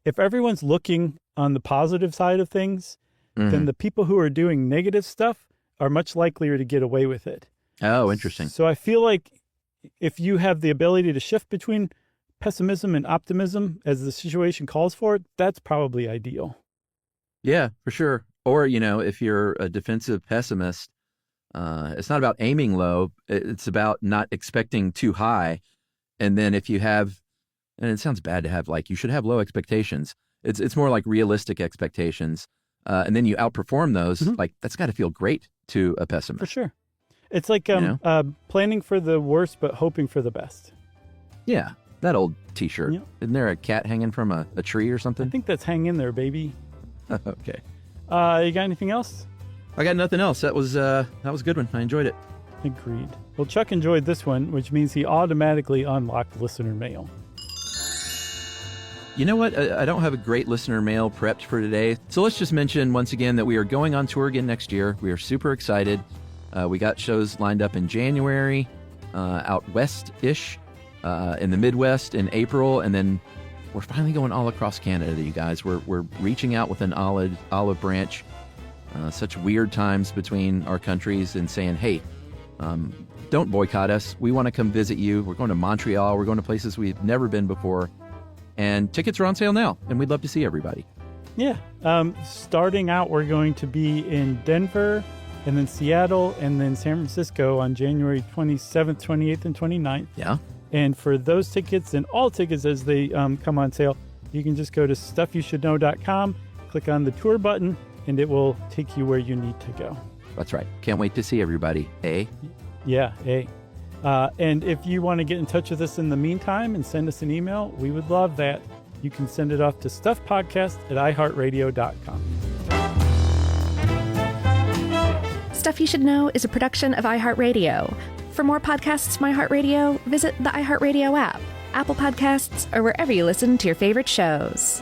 If everyone's looking on the positive side of things, then the people who are doing negative stuff are much likelier to get away with it. Oh, interesting. So I feel like if you have the ability to shift between pessimism and optimism as the situation calls for it, that's probably ideal. Yeah, for sure. Or, if you're a defensive pessimist, it's not about aiming low. It's about not expecting too high. And then if you have, and it sounds bad to have you should have low expectations. It's more like realistic expectations. And then you outperform those. Like that's got to feel great to a pessimist. For sure. It's like planning for the worst, but hoping for the best. Yeah. That old T-shirt. Yep. Isn't there a cat hanging from a tree or something? I think that's hanging there, baby. Okay. You got anything else? I got nothing else. That was a good one. I enjoyed it. Agreed. Well, Chuck enjoyed this one, which means he automatically unlocked listener mail. You know what? I don't have a great listener mail prepped for today. So let's just mention once again that we are going on tour again next year. We are super excited. We got shows lined up in January, out west-ish, in the Midwest in April, and then we're finally going all across Canada, you guys. We're reaching out with an olive branch. Such weird times between our countries and saying, hey, don't boycott us. We want to come visit you. We're going to Montreal. We're going to places we've never been before. And tickets are on sale now, and we'd love to see everybody. Yeah. Starting out, we're going to be in Denver, and then Seattle, and then San Francisco on January 27th, 28th, and 29th. Yeah. And for those tickets and all tickets as they come on sale, you can just go to stuffyoushouldknow.com, click on the tour button, and it will take you where you need to go. That's right. Can't wait to see everybody. Eh? Yeah, hey. And if you want to get in touch with us in the meantime and send us an email, we would love that. You can send it off to stuffpodcast@iheartradio.com. Stuff You Should Know is a production of iHeartRadio. For more podcasts from iHeartRadio, visit the iHeartRadio app, Apple Podcasts, or wherever you listen to your favorite shows.